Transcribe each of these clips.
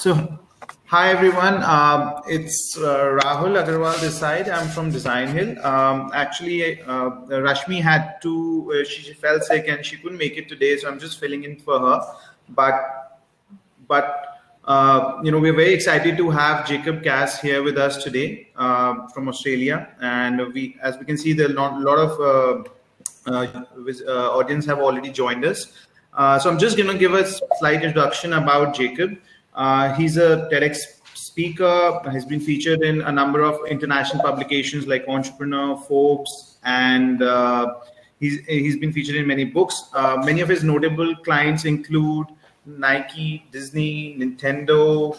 So, hi everyone. It's Rahul Agarwal this side. I'm from Designhill. Actually, Rashmi had to. She fell sick and she couldn't make it today, so I'm just filling in for her. But we're very excited to have Jacob Cass here with us today from Australia, and as we can see, there are a lot of audience have already joined us. So I'm just going to give a slight introduction about Jacob. He's a TEDx speaker. Has been featured in a number of international publications like Entrepreneur, Forbes, and he's been featured in many books. Many of his notable clients include Nike, Disney, Nintendo.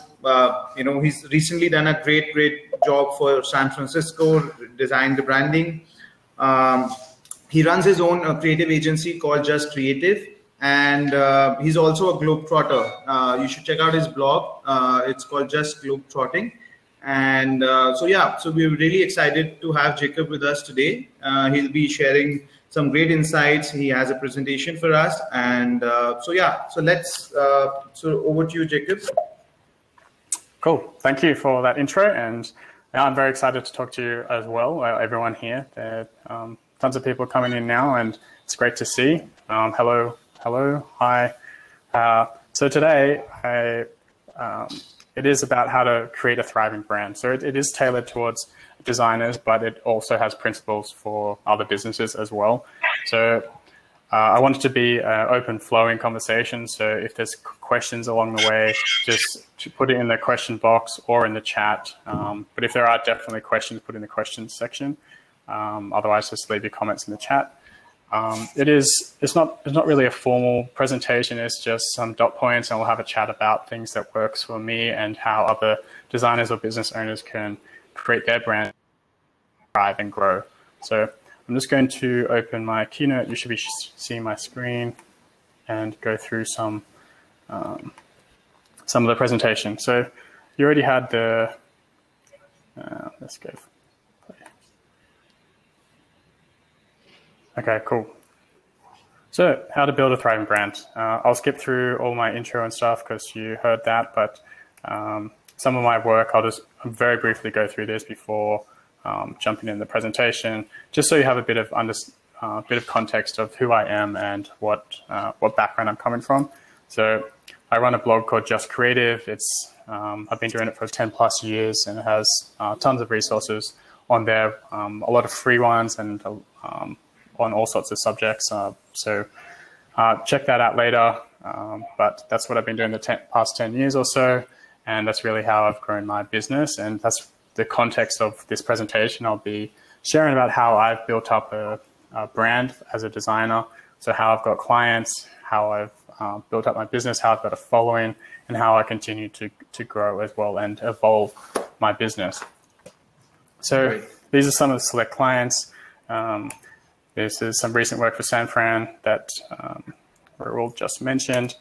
He's recently done a great job for San Francisco, designed the branding. He runs his own creative agency called Just Creative. And he's also a globetrotter. You should check out his blog. It's called Just Globetrotting. And so we're really excited to have Jacob with us today. He'll be sharing some great insights. He has a presentation for us. And so over to you, Jacob. Cool. Thank you for that intro. And I'm very excited to talk to you as well, everyone here. There are tons of people coming in now, and it's great to see. Hello, hi. So today, it is about how to create a thriving brand. So it is tailored towards designers, but it also has principles for other businesses as well. So I want it to be an open flowing conversation. So if there's questions along the way, just put it in the question box or in the chat. But if there are definitely questions, put in the questions section. Otherwise, just leave your comments in the chat. It's not really a formal presentation. It's just some dot points, and we'll have a chat about things that works for me and how other designers or business owners can create their brand, thrive and grow. So I'm just going to open my keynote. You should be seeing my screen and go through some of the presentation. So you already had the, let's go. Okay, cool. So how to build a thriving brand. I'll skip through all my intro and stuff because you heard that, but some of my work, I'll just very briefly go through this before jumping in the presentation, just so you have a bit of context of who I am and what background I'm coming from. So I run a blog called Just Creative. I've been doing it for 10 plus years, and it has tons of resources on there, a lot of free ones and on all sorts of subjects. So check that out later. But that's what I've been doing the past 10 years or so. And that's really how I've grown my business. And that's the context of this presentation. I'll be sharing about how I've built up a brand as a designer. So how I've got clients, how I've built up my business, how I've got a following, and how I continue to grow as well and evolve my business. So these are some of the select clients. This is some recent work for San Fran that Rahul just mentioned,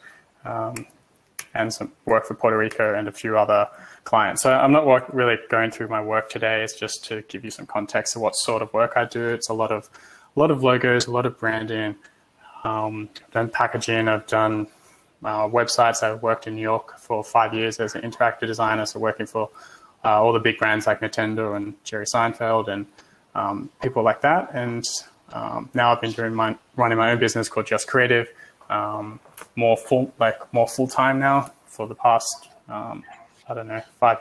and some work for Puerto Rico and a few other clients. So I'm not really going through my work today. It's just to give you some context of what sort of work I do. It's a lot of logos, a lot of branding. I've done packaging. I've done websites. I've worked in New York for 5 years as an interactive designer, so working for all the big brands like Nintendo and Jerry Seinfeld and people like that. And now I've been running my own business called Just Creative, more full-time now for the past, 5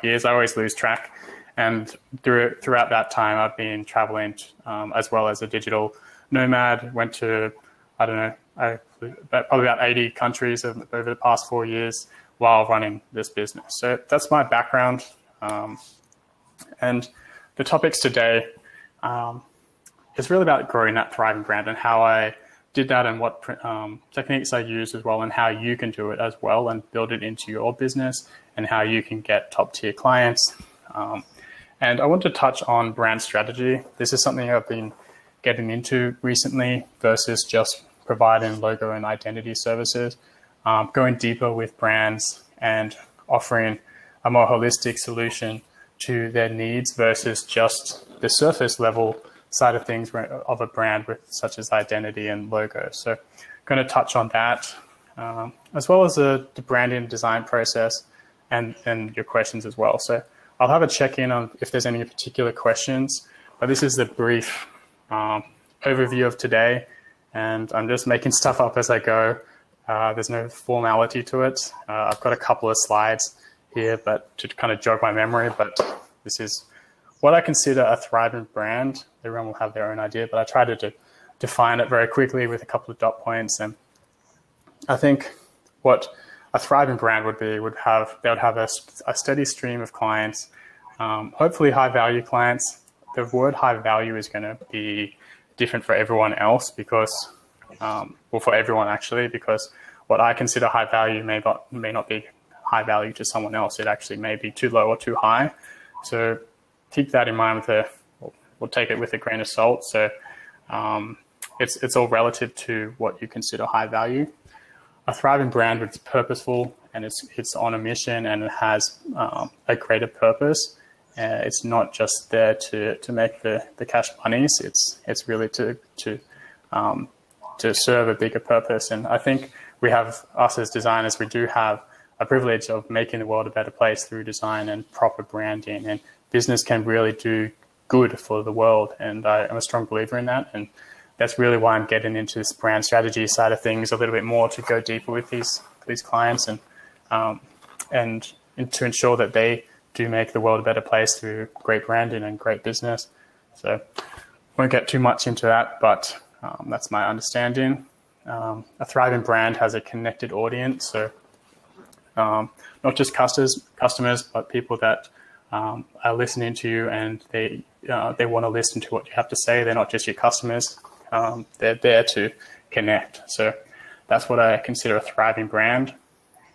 years. I always lose track. And throughout that time, I've been traveling as well as a digital nomad. Went to, probably about 80 countries over the past 4 years while running this business. So that's my background. And the topics today, it's really about growing that thriving brand and how I did that and what techniques I use as well, and how you can do it as well and build it into your business, and how you can get top tier clients. And I want to touch on brand strategy. This is something I've been getting into recently versus just providing logo and identity services, going deeper with brands and offering a more holistic solution to their needs versus just the surface level side of things of a brand with such as identity and logo. So I'm going to touch on that, as well as the branding design process, and your questions as well. So I'll have a check-in on if there's any particular questions, but this is the brief overview of today, and I'm just making stuff up as I go. There's no formality to it. I've got a couple of slides here, but to kind of jog my memory, but this is what I consider a thriving brand. Everyone will have their own idea, but I try to define it very quickly with a couple of dot points. And I think what a thriving brand would be, they would have a steady stream of clients, hopefully high value clients. The word high value is going to be different for everyone else because, well, for everyone actually, because what I consider high value may not be high value to someone else. It actually may be too low or too high. So keep that in mind we'll take it with a grain of salt. So it's all relative to what you consider high value. A thriving brand is purposeful and it's on a mission and it has a greater purpose. It's not just there to make the cash monies. It's really to serve a bigger purpose. And I think we have, us as designers, we do have a privilege of making the world a better place through design and proper branding. And business can really do good for the world. And I'm a strong believer in that. And that's really why I'm getting into this brand strategy side of things a little bit more, to go deeper with these clients and to ensure that they do make the world a better place through great branding and great business. So won't get too much into that, but that's my understanding. A thriving brand has a connected audience. So not just customers, but people that are listening to you and they want to listen to what you have to say. They're not just your customers. They're there to connect. So that's what I consider a thriving brand.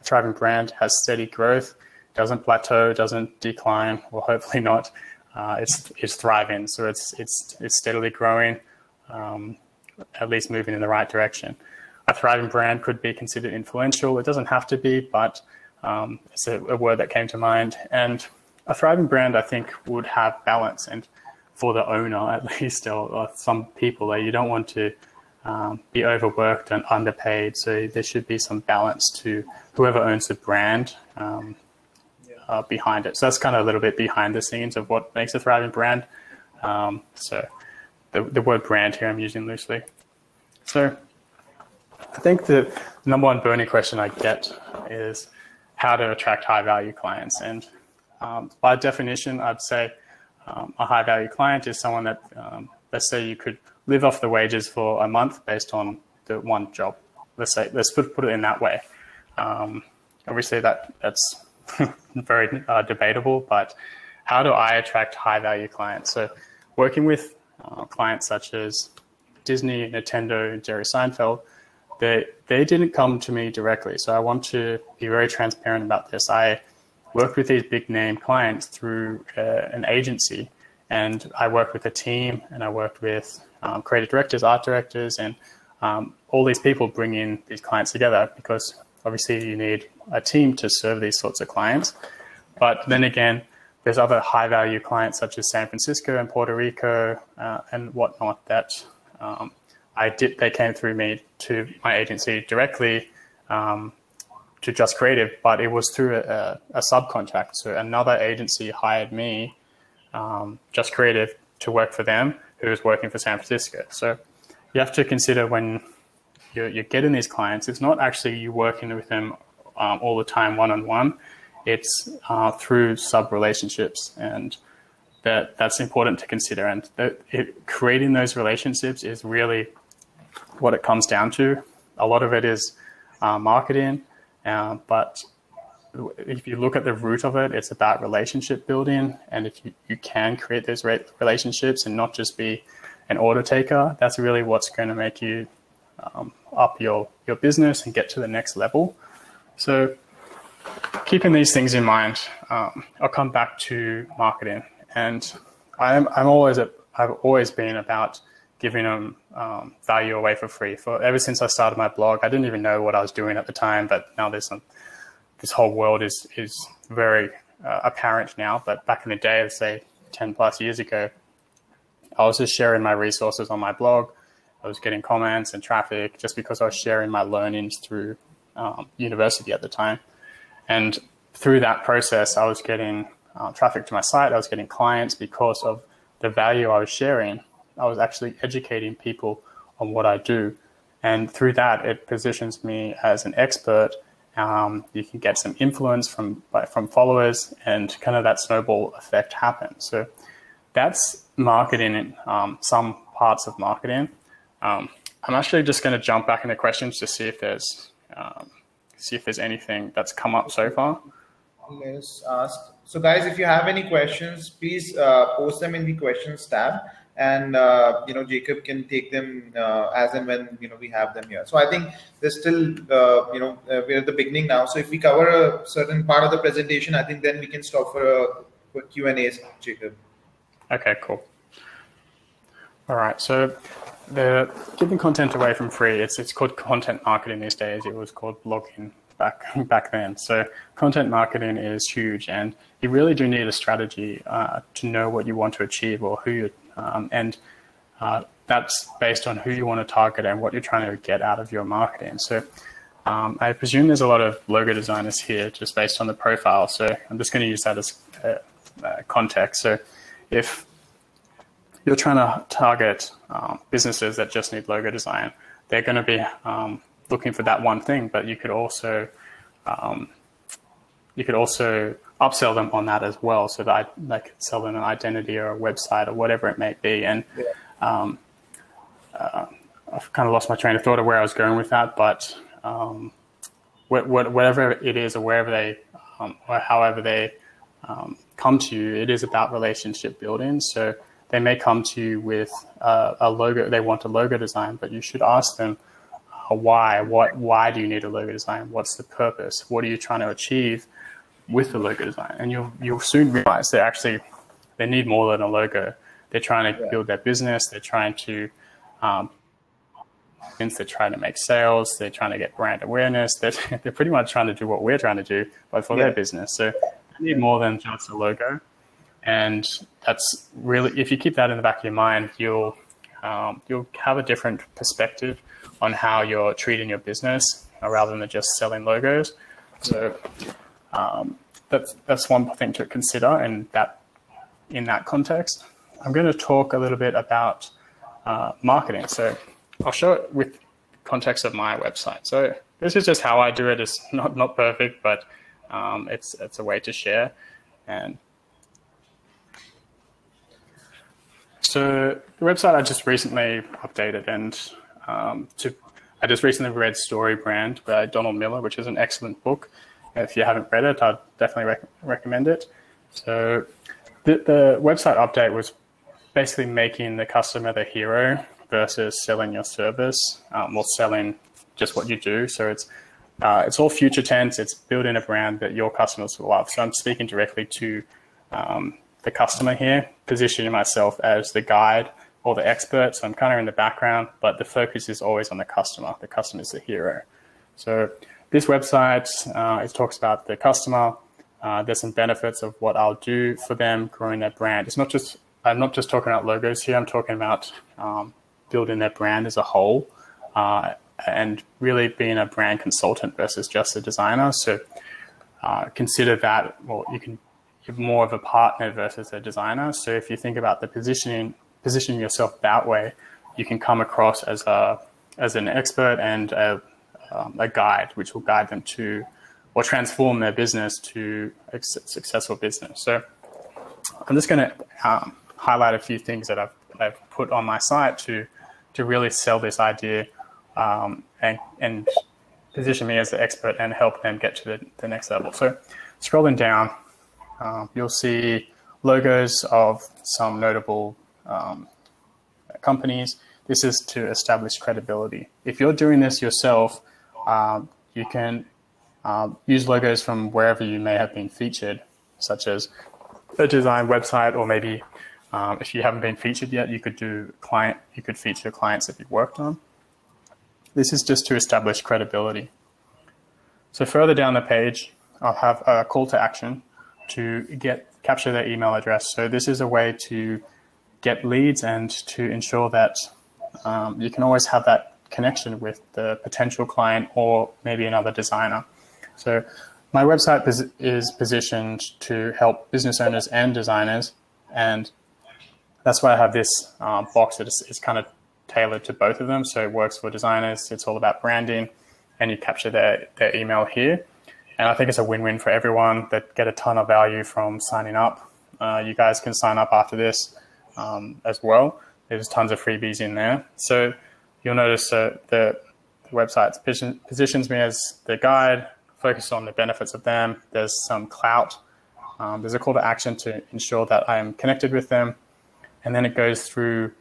A thriving brand has steady growth, doesn't plateau, doesn't decline, or hopefully not. It's thriving. So it's steadily growing, at least moving in the right direction. A thriving brand could be considered influential. It doesn't have to be, but it's a word that came to mind. And a thriving brand, I think, would have balance. And for the owner, at least, or some people, that you don't want to be overworked and underpaid. So there should be some balance to whoever owns the brand behind it. So that's kind of a little bit behind the scenes of what makes a thriving brand. So the word brand here I'm using loosely. So I think the number one burning question I get is how to attract high value clients. And by definition, I'd say a high value client is someone that, let's say you could live off the wages for a month based on the one job. Let's put it in that way. Obviously that's very debatable, but how do I attract high value clients? So working with clients such as Disney, Nintendo, Jerry Seinfeld, they didn't come to me directly. So I want to be very transparent about this. I worked with these big name clients through an agency, and I worked with a team, and I worked with creative directors, art directors, and all these people bring in these clients together, because obviously you need a team to serve these sorts of clients. But then again, there's other high value clients such as San Francisco and Puerto Rico and whatnot that they came through me to my agency directly to Just Creative, but it was through a subcontract. So another agency hired me, Just Creative, to work for them, who was working for San Francisco. So you have to consider when you're getting these clients, it's not actually you working with them all the time one-on-one. It's through sub-relationships, and that's important to consider. And creating those relationships is really what it comes down to. A lot of it is marketing, but if you look at the root of it, it's about relationship building. And if you can create those relationships and not just be an order taker, that's really what's going to make you up your business and get to the next level. So keeping these things in mind, I'll come back to marketing. And I've always been about giving them value away for free. Ever since I started my blog, I didn't even know what I was doing at the time, but now this whole world is very apparent now. But back in the day, let's say 10 plus years ago, I was just sharing my resources on my blog. I was getting comments and traffic just because I was sharing my learnings through university at the time. And through that process, I was getting traffic to my site. I was getting clients because of the value I was sharing. I was actually educating people on what I do. And through that, it positions me as an expert. You can get some influence from followers, and kind of that snowball effect happens. So that's marketing in some parts of marketing. I'm actually just going to jump back into questions to see if there's anything that's come up so far. Let us ask. So guys, if you have any questions, please post them in the questions tab, and Jacob can take them as and when we have them here. So I think there's still we're at the beginning now. So if we cover a certain part of the presentation, I think then we can stop for Q&As, Jacob. Okay, cool. All right, so the giving content away from free, it's called content marketing these days. It was called blogging back then. So content marketing is huge, and you really do need a strategy to know what you want to achieve, or who you that's based on who you want to target and what you're trying to get out of your marketing. So I presume there's a lot of logo designers here just based on the profile. So I'm just going to use that as context. So if you're trying to target businesses that just need logo design, they're going to be looking for that one thing, but you could also upsell them on that as well, so that they could sell them an identity or a website or whatever it may be. And I've kind of lost my train of thought of where I was going with that, but whatever it is, or wherever they or however they come to you, it is about relationship building. So they may come to you with a logo, they want a logo design, but you should ask them why. Why do you need a logo design? What's the purpose? What are you trying to achieve with the logo design? And you'll soon realize they need more than a logo. They're trying to build their business. They're trying to they're trying to make sales. They're trying to get brand awareness. They're pretty much trying to do what we're trying to do, but for their business. So they need more than just a logo. And that's really, if you keep that in the back of your mind, you'll have a different perspective on how you're treating your business rather than just selling logos. So that's one thing to consider in that context. I'm going to talk a little bit about marketing. So I'll show it with context of my website. So this is just how I do it. It's not perfect, but it's a way to share. And so the website I just recently updated, and I just recently read Story Brand by Donald Miller, which is an excellent book. If you haven't read it, I'd definitely recommend it. So the website update was basically making the customer the hero versus selling your service, or selling just what you do. So it's all future tense. It's building a brand that your customers will love. So I'm speaking directly to the customer here, positioning myself as the guide or the expert. So I'm kind of in the background, but the focus is always on the customer. The customer is the hero. So this website, it talks about the customer. There's some benefits of what I'll do for them, growing their brand. I'm not just talking about logos here. I'm talking about building their brand as a whole, and really being a brand consultant versus just a designer. So consider that, well, you can give more of a partner versus a designer. So if you think about the positioning yourself that way, you can come across as an expert and a guide, which will guide them to, or transform their business to a successful business. So I'm just going to highlight a few things that I've put on my site to really sell this idea and position me as the expert and help them get to the next level. So scrolling down, you'll see logos of some notable companies. This is to establish credibility. If you're doing this yourself, you can use logos from wherever you may have been featured, such as a design website, or maybe if you haven't been featured yet, you could feature clients that you've worked on. This is just to establish credibility. So further down the page, I'll have a call to action to capture their email address. So this is a way to get leads and to ensure that you can always have that connection with the potential client or maybe another designer. So my website is positioned to help business owners and designers, and that's why I have this box that is kind of tailored to both of them. So it works for designers, it's all about branding, and you capture their email here. And I think it's a win-win for everyone that get a ton of value from signing up. You guys can sign up after this as well. There's tons of freebies in there. So you'll notice the website positions me as the guide, focus on the benefits of them. There's some clout. There's a call to action to ensure that I am connected with them. And then it goes through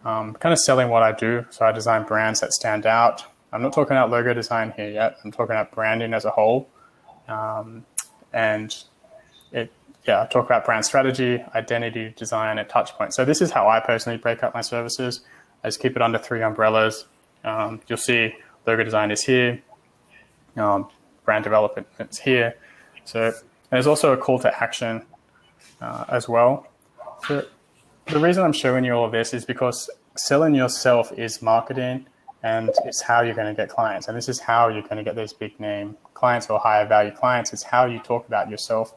kind of selling what I do. So I design brands that stand out. I'm not talking about logo design here yet. I'm talking about branding as a whole. I talk about brand strategy, identity, design, and touch points. So this is how I personally break up my services. I just keep it under 3 umbrellas. You'll see logo design is here. Brand development is here. So there's also a call to action as well. So the reason I'm showing you all of this is because selling yourself is marketing, and it's how you're going to get clients. And this is how you're going to get those big name clients or higher value clients. It's how you talk about yourself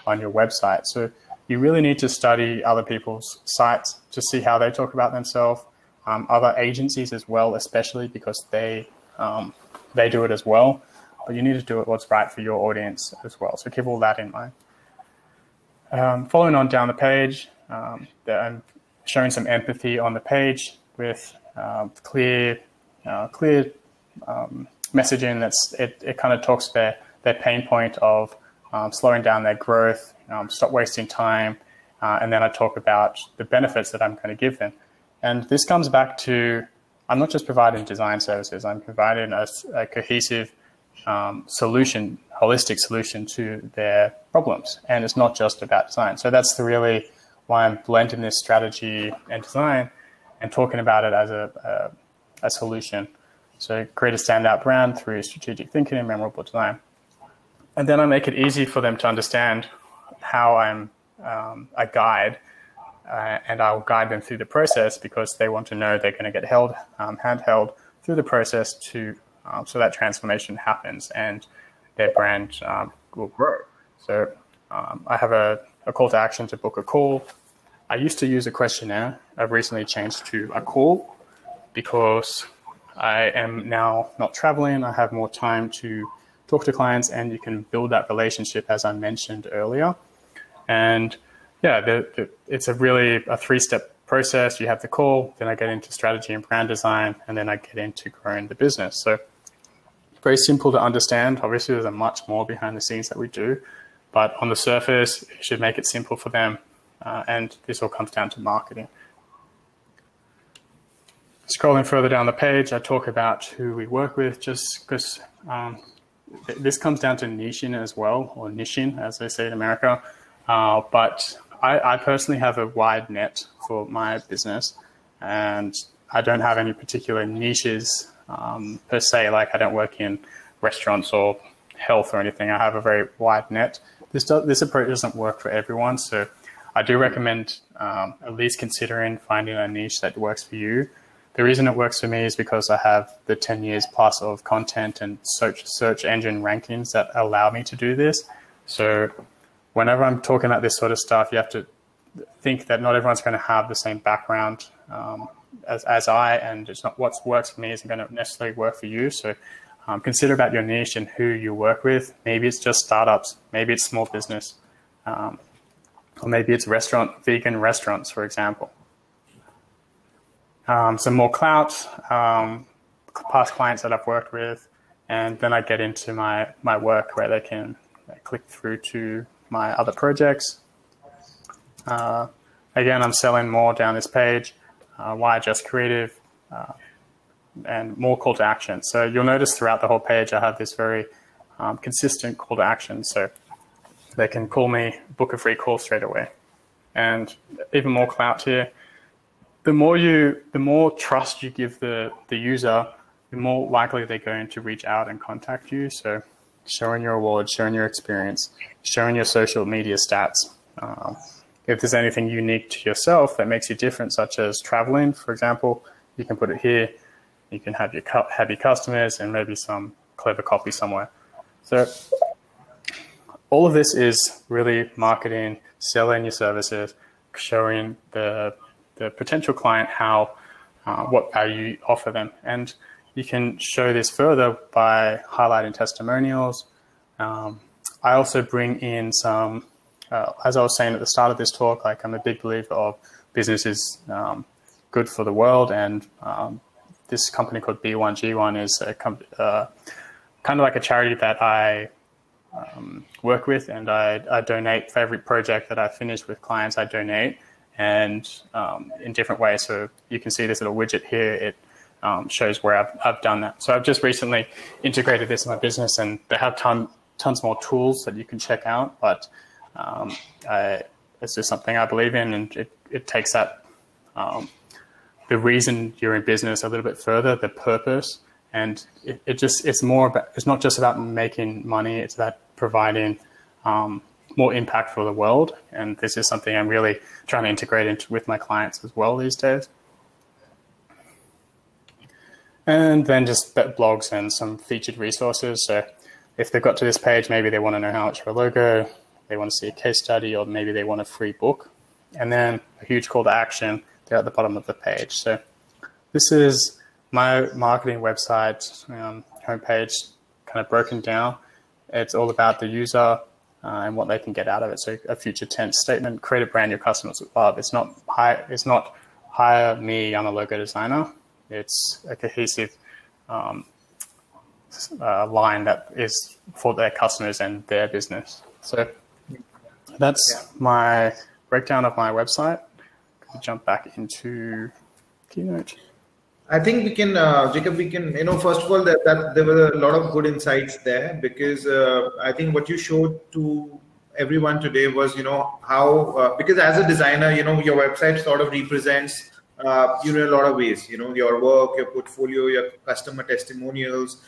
on your website. So you really need to study other people's sites to see how they talk about themselves, other agencies as well, especially because they do it as well. But you need to do it what's right for your audience as well. So keep all that in mind. Following on down the page, I'm showing some empathy on the page with clear messaging. It kind of talks their pain point of slowing down their growth, stop wasting time, and then I talk about the benefits that I'm going to give them. And this comes back to, I'm not just providing design services, I'm providing a cohesive solution, holistic solution to their problems. And it's not just about design. So that's really why I'm blending this strategy and design and talking about it as a solution. So create a standout brand through strategic thinking and memorable design. And then I make it easy for them to understand how I'm a guide, and I'll guide them through the process because they want to know they're going to get handheld through the process so that transformation happens and their brand will grow. So I have a call to action to book a call. I used to use a questionnaire. I've recently changed to a call because I am now not traveling. I have more time to talk to clients, and you can build that relationship as I mentioned earlier. And yeah, it's really a 3-step process. You have the call, then I get into strategy and brand design, and then I get into growing the business. So very simple to understand. Obviously, there's a much more behind the scenes that we do, but on the surface, you should make it simple for them. And this all comes down to marketing. Scrolling further down the page, I talk about who we work with, just because this comes down to niching as well, or niching, as they say in America. But I personally have a wide net for my business, and I don't have any particular niches per se. Like I don't work in restaurants or health or anything. I have a very wide net. This approach doesn't work for everyone, so I do recommend at least considering finding a niche that works for you. The reason it works for me is because I have the 10 years plus of content and search engine rankings that allow me to do this. So whenever I'm talking about this sort of stuff, you have to think that not everyone's going to have the same background as I, and it's not what works for me isn't going to necessarily work for you. So consider about your niche and who you work with. Maybe it's just startups, maybe it's small business, or maybe it's vegan restaurants, for example. Some more clout, past clients that I've worked with, and then I get into my work where they can click through to my other projects. Again, I'm selling more down this page, why just creative, and more call to action. So you'll notice throughout the whole page, I have this very consistent call to action. So they can call me, book a free call straight away. And even more clout here. The more trust you give the user, the more likely they're going to reach out and contact you. So showing your awards, showing your experience, showing your social media stats. If there's anything unique to yourself that makes you different, such as traveling, for example, you can put it here. You can have your happy customers and maybe some clever copy somewhere. So all of this is really marketing, selling your services, showing the potential client how what value you offer them. And you can show this further by highlighting testimonials. I also bring in some, as I was saying at the start of this talk, like I'm a big believer of business is good for the world, and this company called B1G1 is a kind of like a charity that I work with, and I donate for every project that I finish with clients. I donate, and in different ways. So you can see this little widget here. It shows where I've done that. So I've just recently integrated this in my business, and they have tons more tools that you can check out. But it's just something I believe in, and it takes that the reason you're in business a little bit further, the purpose, and it's more about, it's not just about making money, it's about providing more impact for the world. And this is something I'm really trying to integrate into with my clients as well these days. And then just blogs and some featured resources. So if they've got to this page, maybe they want to know how much for a logo, they want to see a case study, or maybe they want a free book. And then a huge call to action there at the bottom of the page. So this is my marketing website homepage, kind of broken down. It's all about the user and what they can get out of it. So a future tense statement: create a brand your customers love. It's not hire me, I'm a logo designer. It's a cohesive line that is for their customers and their business. So that's my breakdown of my website. Jump back into Keynote. I think we can, Jacob, first of all, that there were a lot of good insights there, because I think what you showed to everyone today was, how, because as a designer, your website sort of represents, in a lot of ways, your work, your portfolio, your customer testimonials,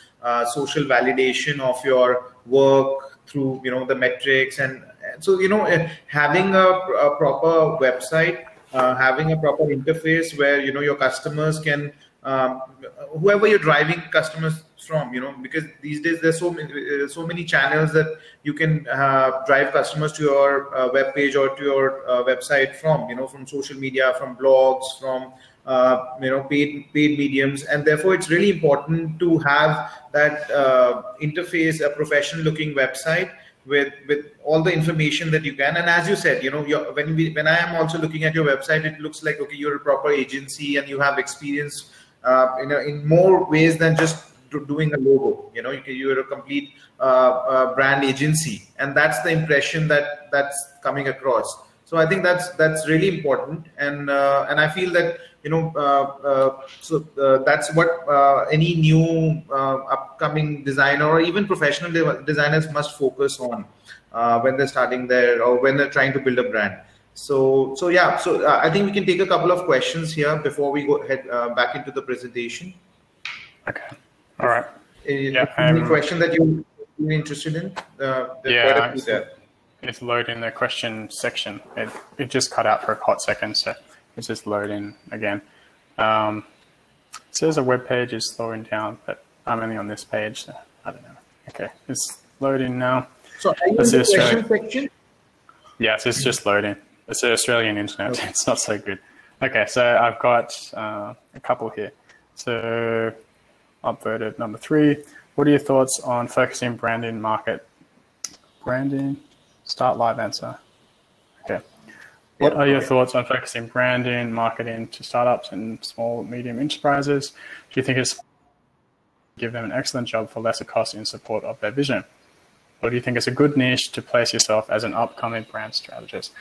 social validation of your work through, the metrics. And so, having a proper website, having a proper interface where, your customers can, whoever you're driving customers from, because these days there's so many channels that you can drive customers to your web page or to your website from social media, from blogs, from paid mediums. And therefore it's really important to have that interface, a professional looking website with all the information that you can. And as you said, when I am also looking at your website, it looks like, okay, you're a proper agency and you have experience in more ways than just doing a logo. You're a complete brand agency, and that's the impression that's coming across. So I think that's really important, and I feel that that's what any new upcoming designer or even professional designers must focus on when they're starting there or when they're trying to build a brand. So I think we can take a couple of questions here before we go head back into the presentation. Okay. All right. Any question that you're interested in? It's loading the question section. It just cut out for a hot second, so it's just loading again. It says a web page is slowing down, but I'm only on this page, so I don't know. Okay, it's loading now. So are you in the question section? Yes, it's just loading. It's the Australian internet. Okay. It's not so good. Okay, so I've got a couple here. So upvoted number 3. What are your thoughts on focusing branding market? Branding, start live answer. Okay. What are your thoughts on focusing branding, marketing to startups and small, medium enterprises? Do you think it's give them an excellent job for lesser cost in support of their vision? Or do you think it's a good niche to place yourself as an upcoming brand strategist?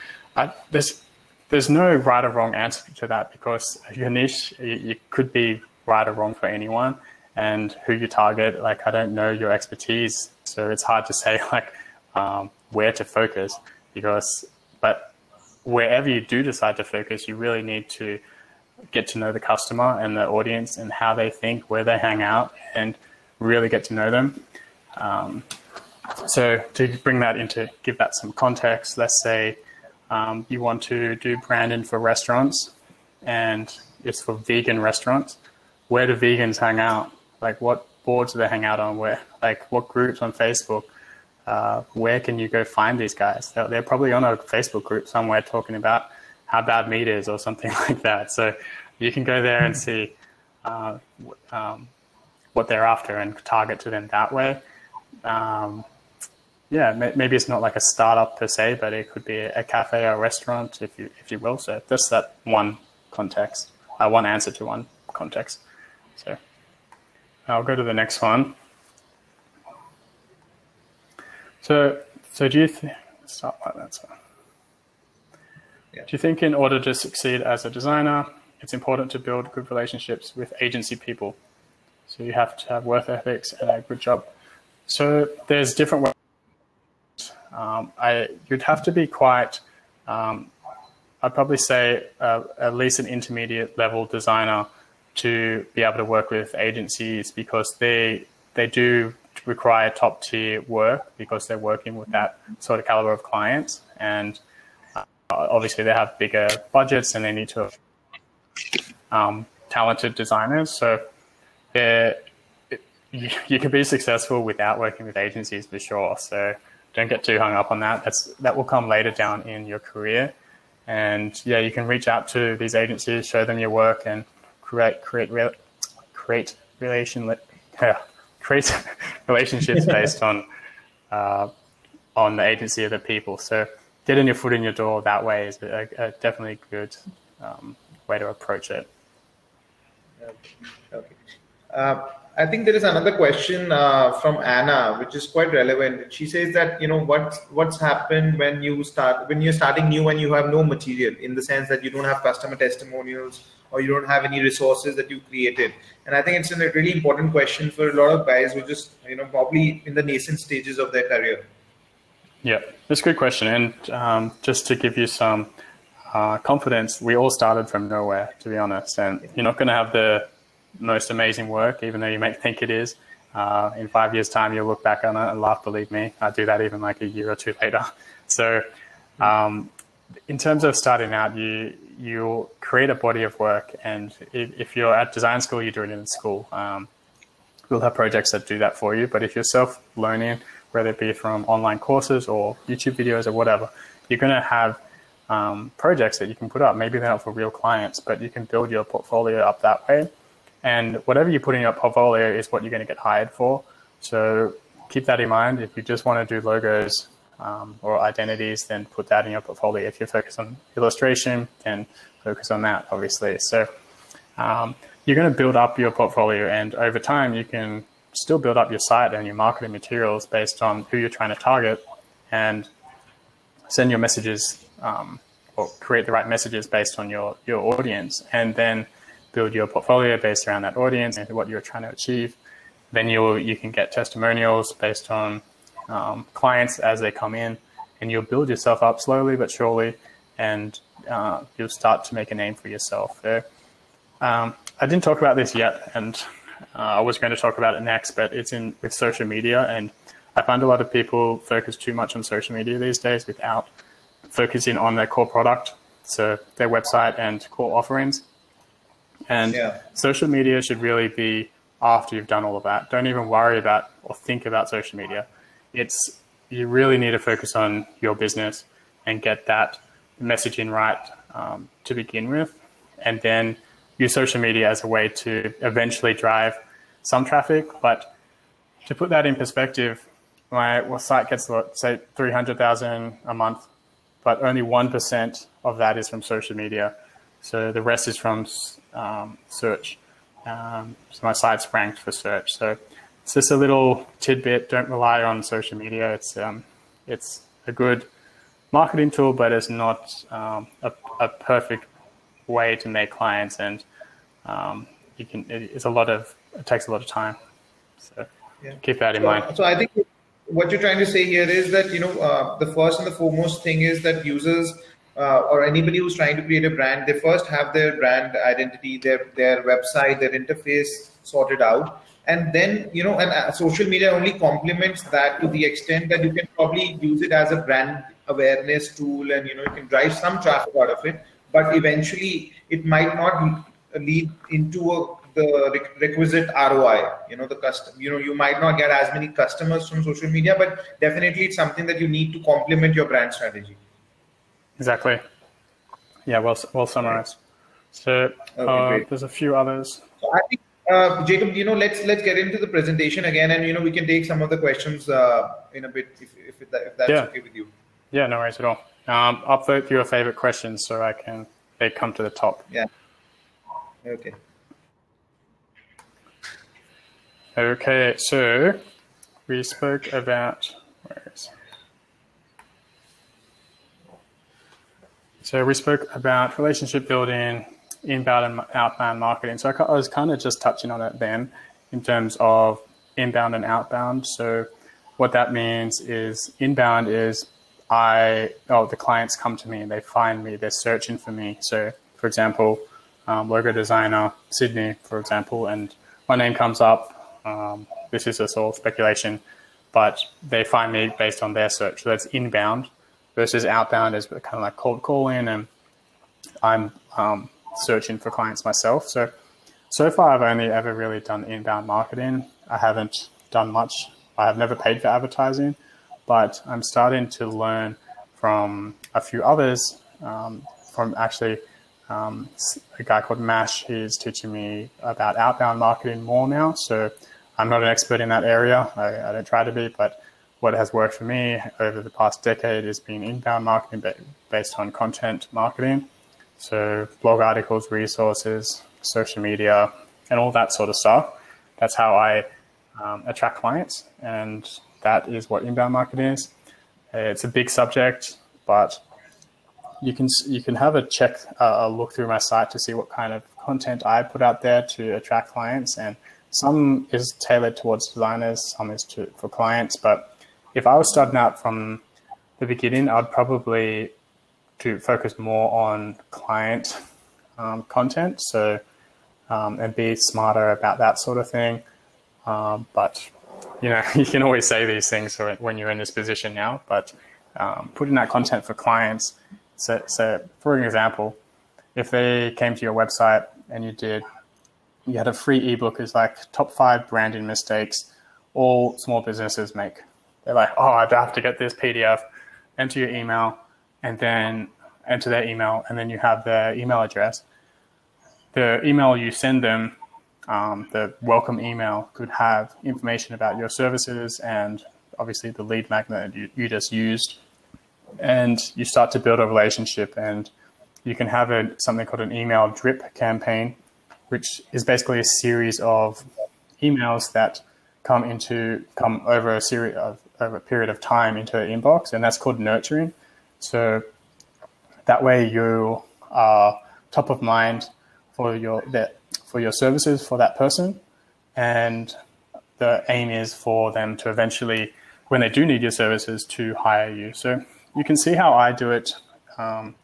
There's no right or wrong answer to that, because your niche, you could be right or wrong for anyone, and who you target, like, I don't know your expertise, so it's hard to say where to focus, but wherever you do decide to focus, you really need to get to know the customer and the audience and how they think, where they hang out, and really get to know them. So to bring that into, give that some context, let's say you want to do branding for restaurants and it's for vegan restaurants. Where do vegans hang out? Like, what boards do they hang out on? Where, like, what groups on Facebook? where can you go find these guys? They're probably on a Facebook group somewhere talking about how bad meat is or something like that. So you can go there and see what they're after and target to them that way. Yeah, maybe it's not like a startup per se, but it could be a cafe or a restaurant, if you will. So that's that one context, one answer to one context. So I'll go to the next one. So do you start like that? So. Yeah. Do you think in order to succeed as a designer, it's important to build good relationships with agency people? So you have to have work ethics and a good job. So there's different ways. You'd have to be quite, I'd probably say at least an intermediate level designer to be able to work with agencies, because they do require top tier work because they're working with that sort of caliber of clients, and obviously they have bigger budgets and they need to have talented designers. So you can be successful without working with agencies for sure. So don't get too hung up on that. That will come later down in your career. And yeah, you can reach out to these agencies, show them your work, and create relationships based on the agency of the people. So getting your foot in your door that way is a definitely good way to approach it. Okay. I think there is another question from Anna, which is quite relevant. She says that, what's happened when you're starting new and you have no material, in the sense that you don't have customer testimonials or you don't have any resources that you created. And I think it's a really important question for a lot of guys who just, probably in the nascent stages of their career. Yeah, that's a good question. And just to give you some confidence, we all started from nowhere, to be honest. And you're not going to have the most amazing work, even though you might think it is. In 5 years' time, you'll look back on it and laugh, believe me. I do that even like a year or two later. So in terms of starting out, you'll create a body of work. And if you're at design school, you do it in school. We'll have projects that do that for you. But if you're self-learning, whether it be from online courses or YouTube videos or whatever, you're going to have projects that you can put up. Maybe they're not for real clients, but you can build your portfolio up that way. And whatever you put in your portfolio is what you're going to get hired for. So keep that in mind. If you just want to do logos or identities, then put that in your portfolio. If you're focused on illustration, then focus on that, obviously. So you're going to build up your portfolio, and over time, you can still build up your site and your marketing materials based on who you're trying to target, and send your messages or create the right messages based on your audience, and then build your portfolio based around that audience and what you're trying to achieve. Then you can get testimonials based on clients as they come in, and you'll build yourself up slowly but surely, and you'll start to make a name for yourself. I didn't talk about this yet, and I was going to talk about it next, but it's with social media, and I find a lot of people focus too much on social media these days without focusing on their core product, so their website and core offerings. And social media should really be after you've done all of that. Don't even worry about or think about social media. You really need to focus on your business and get that messaging right to begin with, and then use social media as a way to eventually drive some traffic. But to put that in perspective, my site gets, say, 300,000 a month, but only 1% of that is from social media. So the rest is from search. So my site's ranked for search. So it's just a little tidbit. Don't rely on social media. It's a good marketing tool, but it's not a perfect way to make clients, and it takes a lot of time. So keep that in mind. So I think what you're trying to say here is that the first and the foremost thing is that users or anybody who's trying to create a brand, they first have their brand identity, their website, their interface sorted out. And then, and social media only complements that to the extent that you can probably use it as a brand awareness tool, and, you can drive some traffic out of it, but eventually it might not lead into the requisite ROI. You might not get as many customers from social media, but definitely it's something that you need to complement your brand strategy. Exactly. Yeah, well summarized. So there's a few others. So I think, Jacob, let's get into the presentation again, and we can take some of the questions in a bit if that's okay with you. Yeah, no worries at all. Upvote your favorite questions so they come to the top. Yeah. Okay. Okay, so we spoke about relationship building, inbound and outbound marketing. So I was kind of just touching on it then in terms of inbound and outbound. So what that means is inbound is the clients come to me and they find me, they're searching for me. So for example, logo designer, Sydney, for example, and my name comes up. This is just all speculation, but they find me based on their search. So that's inbound versus outbound is kind of like cold calling, and I'm searching for clients myself. So far, I've only ever really done inbound marketing. I haven't done much. I have never paid for advertising, but I'm starting to learn from a few others, from actually a guy called Mash. He's teaching me about outbound marketing more now. So I'm not an expert in that area. I don't try to be, but what has worked for me over the past decade has been inbound marketing based on content marketing. So blog articles, resources, social media, and all that sort of stuff. That's how I attract clients, and that is what inbound marketing is. It's a big subject, but you can have a look through my site to see what kind of content I put out there to attract clients, and some is tailored towards designers, some is for clients. But if I was starting out from the beginning, I'd probably to focus more on client content, so and be smarter about that sort of thing. But you can always say these things when you're in this position now. But putting that content for clients. So for an example, if they came to your website and you had a free ebook, it's like top 5 branding mistakes all small businesses make. They're like, oh, I have to get this PDF, enter your email, and then enter their email, and then you have their email address. The email you send them, the welcome email, could have information about your services and obviously the lead magnet you just used. And you start to build a relationship, and you can have something called an email drip campaign, which is basically a series of emails that come over a period of time into an inbox, and that's called nurturing. So that way you are top of mind for your services for that person, and the aim is for them to eventually, when they do need your services, to hire you. So you can see how I do it, how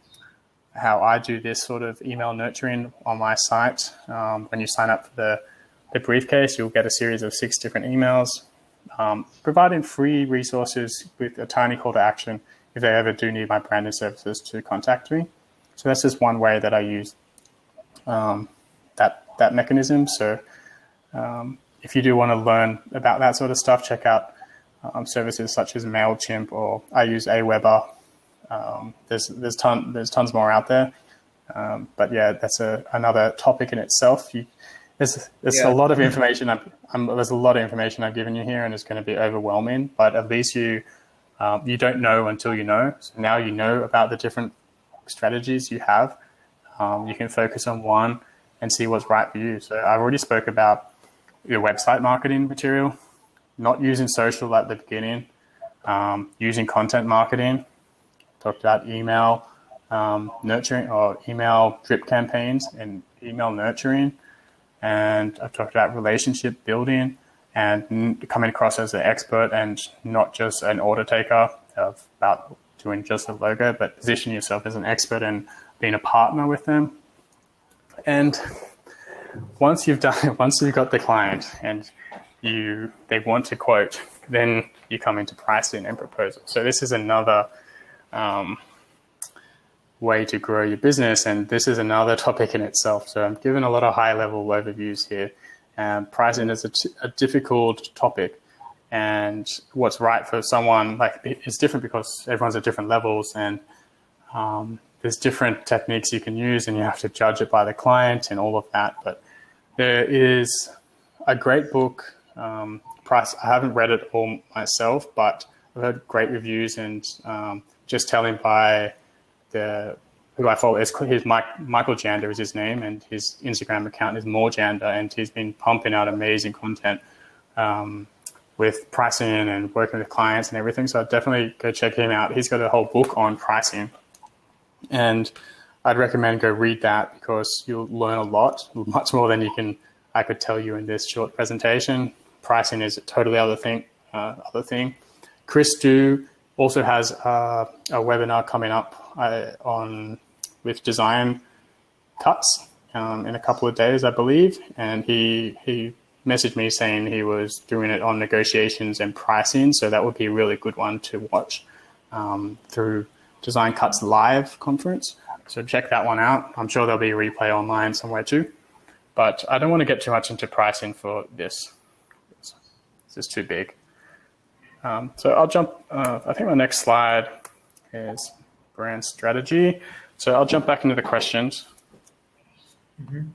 I do this sort of email nurturing on my site. When you sign up for the briefcase, you'll get a series of 6 different emails, providing free resources with a tiny call to action if they ever do need my branding services to contact me. So that's just one way that I use that mechanism. So if you do want to learn about that sort of stuff, check out services such as MailChimp, or I use Aweber. There's tons more out there. But yeah, that's another topic in itself. There's a lot of information. There's a lot of information I've given you here, and it's going to be overwhelming. But at least you don't know until you know. So now you know about the different strategies you have. You can focus on one and see what's right for you. So I've already spoke about your website marketing material, not using social at the beginning, using content marketing. Talked about email nurturing, or email drip campaigns and email nurturing. And I've talked about relationship building and coming across as an expert and not just an order taker about doing just a logo, but position yourself as an expert and being a partner with them. And once you've got the client and they want to quote, then you come into pricing and proposal. So this is another way to grow your business. And this is another topic in itself. So I'm giving a lot of high-level overviews here. Pricing is a difficult topic. And what's right for someone, like, it's different because everyone's at different levels, and there's different techniques you can use, and you have to judge it by the client and all of that. But there is a great book, Price. I haven't read it all myself, but I've heard great reviews, and just telling by who I follow, Michael Janda is his name, and his Instagram account is More Janda, and he's been pumping out amazing content with pricing and working with clients and everything. So I'd definitely go check him out. He's got a whole book on pricing, and I'd recommend go read that because you'll learn a lot, much more than I could tell you in this short presentation. Pricing is a totally other thing. Chris Du also has a webinar coming up with design cuts in a couple of days, I believe, and he messaged me saying he was doing it on negotiations and pricing, so that would be a really good one to watch through Design Cuts Live conference. So check that one out. I'm sure there'll be a replay online somewhere too, but I don't want to get too much into pricing for this. This is too big. So I'll jump, I think my next slide is brand strategy. So I'll jump back into the questions. Mm-hmm.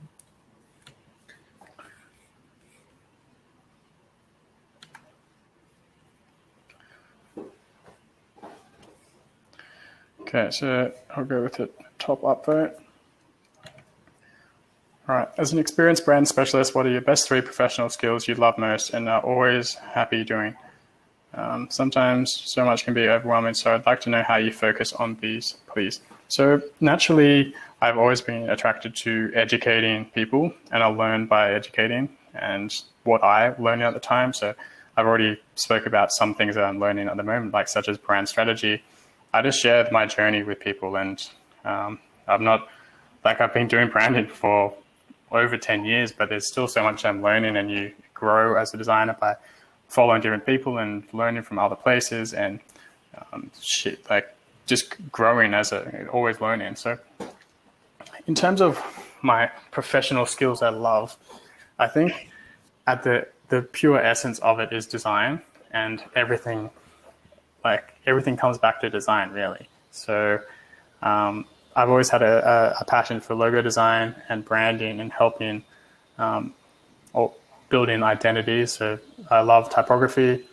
Okay, so I'll go with the top up vote. All right, as an experienced brand specialist, what are your best 3 professional skills you love most and are always happy doing? Sometimes so much can be overwhelming, so I'd like to know how you focus on these, please. So naturally, I've always been attracted to educating people, and I learn by educating and what I learned at the time. So I've already spoke about some things that I'm learning at the moment, like such as brand strategy. I just shared my journey with people, and I've been doing branding for over 10 years, but there's still so much I'm learning, and you grow as a designer by following different people and learning from other places and just growing always learning. So in terms of my professional skills I love, I think at the pure essence of it is design, and everything comes back to design, really. So I've always had a passion for logo design and branding and helping or building identities. So I love typography,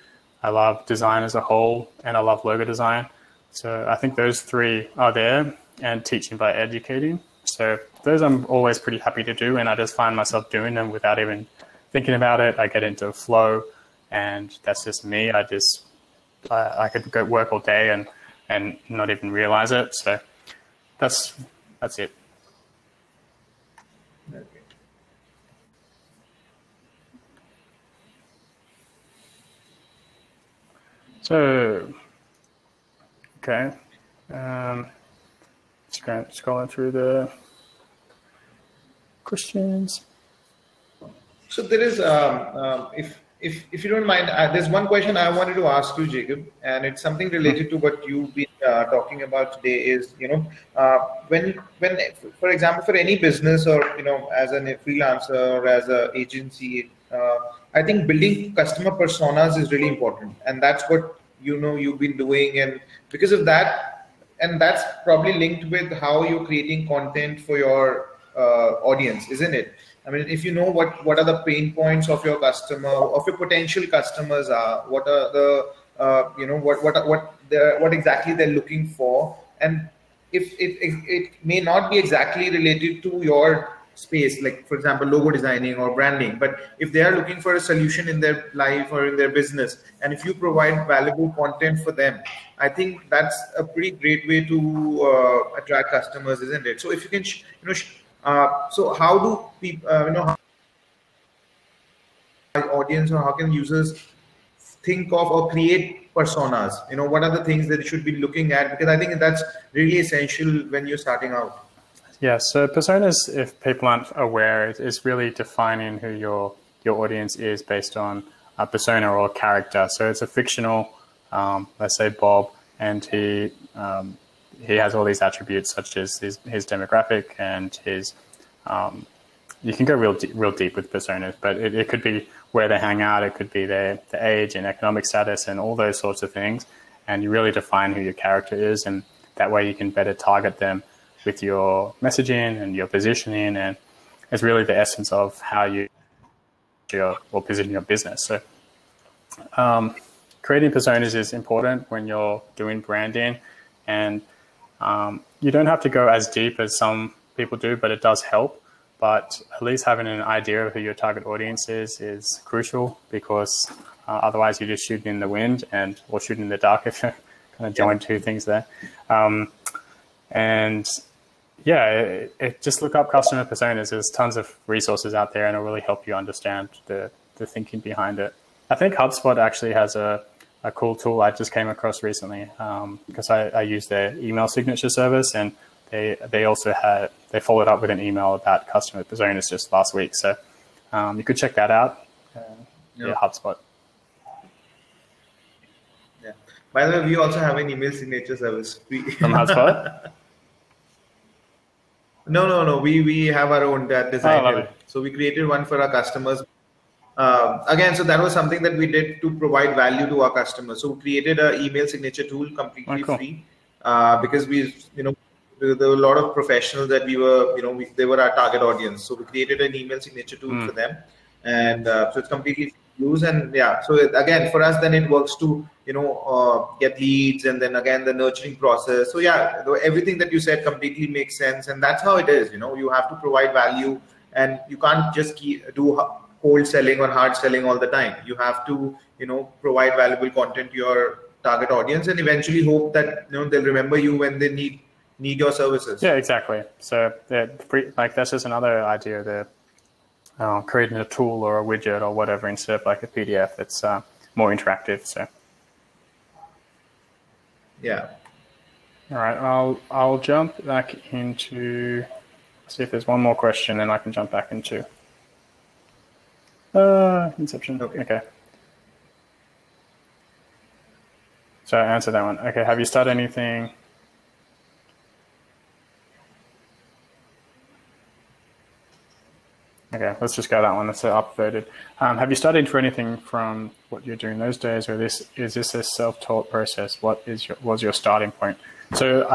I love design as a whole, and I love logo design. So I think those 3 are there, and teaching by educating. So those I'm always pretty happy to do, and I just find myself doing them without even thinking about it. I get into a flow, and that's just me. I could go work all day and not even realize it. So that's it. Okay. So, okay. Scrolling through the questions. So there is, if you don't mind, there's one question I wanted to ask you, Jacob, and it's something related to what you've been talking about today. Is when for example, for any business or as a freelancer or as an agency, I think building customer personas is really important, and that's what you've been doing, and because of that, and that's probably linked with how you're creating content for your audience, isn't it? I mean, if you know what are the pain points of your customer, of your potential customers are, what are the what exactly they're looking for, and if it may not be exactly related to your space, like for example logo designing or branding, but if they are looking for a solution in their life or in their business, and if you provide valuable content for them, I think that's a pretty great way to attract customers, isn't it? So if you can so how do people how audience, or how can users think of or create personas? What are the things that they should be looking at? Because I think that's really essential when you're starting out. Yeah, so personas, if people aren't aware, is really defining who your audience is based on a persona or a character. So it's a fictional, let's say Bob, and he has all these attributes such as his demographic and his, you can go real deep with personas, but it could be where they hang out, it could be their age and economic status and all those sorts of things. And you really define who your character is, and that way you can better target them with your messaging and your positioning, and it's really the essence of how you position your business. So creating personas is important when you're doing branding, and you don't have to go as deep as some people do, but it does help. But at least having an idea of who your target audience is crucial, because otherwise you're just shooting in the wind or shooting in the dark, if you kind of join two things there. And yeah, just look up customer personas. There's tons of resources out there, and it'll really help you understand the thinking behind it. I think HubSpot actually has a cool tool I just came across recently, because I use their email signature service, and they also followed up with an email about customer personas just last week. So you could check that out. Yeah, HubSpot. Yeah. By the way, we also have an email signature service. From HubSpot? No. We have our own Designhill. So we created one for our customers. Again, so that was something that we did to provide value to our customers. So we created an email signature tool completely free, because there were a lot of professionals that they were our target audience. So we created an email signature tool for them, and so it's completely use. And yeah, so again, for us, then it works to get leads, and then again the nurturing process. So yeah, everything that you said completely makes sense, and that's how it is. You have to provide value, and you can't just do cold selling or hard selling all the time. You have to provide valuable content to your target audience, and eventually hope that they'll remember you when they need your services. Yeah, exactly. So that's just another idea there. Creating a tool or a widget or whatever instead of like a PDF that's more interactive. So yeah. All right, I'll jump back into, see if there's one more question, and I can jump back into Inception. Okay. So I answered that one. Okay, have you started anything? Okay, let's just go that one. That's upvoted. Have you studied for anything from what you're doing those days, or is this a self-taught process? What was your starting point? So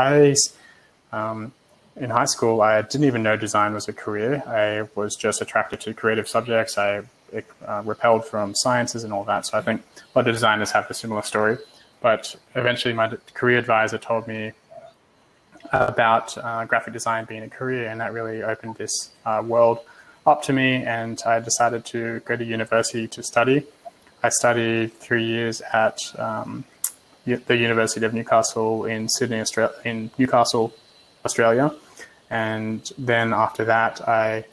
in high school, I didn't even know design was a career. I was just attracted to creative subjects. I repelled from sciences and all that. So I think a lot of designers have a similar story. But eventually, my career advisor told me about graphic design being a career, and that really opened this world up to me, and I decided to go to university to study. I studied 3 years at the University of Newcastle in Newcastle, Australia. And then after that, I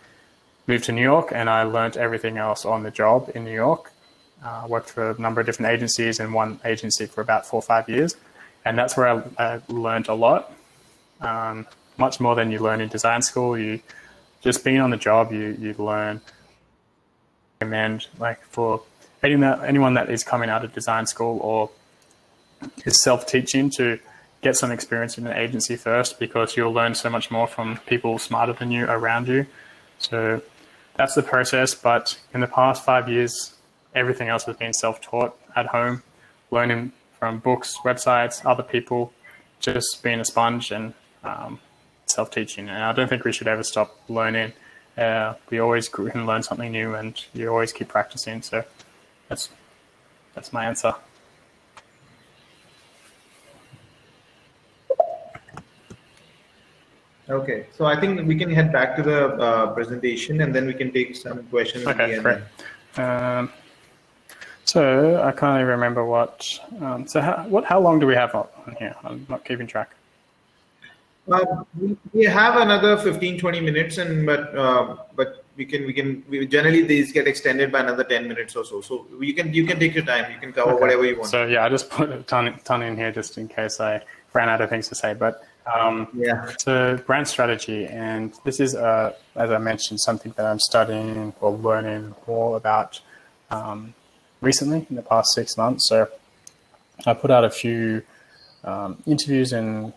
moved to New York, and I learned everything else on the job in New York. Worked for a number of different agencies, and one agency for about 4 or 5 years. And that's where I learned a lot, much more than you learn in design school. Just being on the job, you learn. And like for anyone that is coming out of design school or is self-teaching, to get some experience in an agency first, because you'll learn so much more from people smarter than you around you. So that's the process. But in the past 5 years, everything else has been self-taught at home, learning from books, websites, other people, just being a sponge and self-teaching. And I don't think we should ever stop learning. We always can learn something new, and you always keep practicing. So that's my answer. Okay, so I think we can head back to the presentation, and then we can take some questions. Okay, great. So I can't even remember what. How long do we have on here? I'm not keeping track. We have another 15-20 minutes, but we generally these get extended by another 10 minutes or so. So you can take your time. You can cover whatever you want. So yeah, I just put a ton in here just in case I ran out of things to say. But so brand strategy, and this is as I mentioned, something that I'm studying or learning more about recently in the past 6 months. So I put out a few interviews and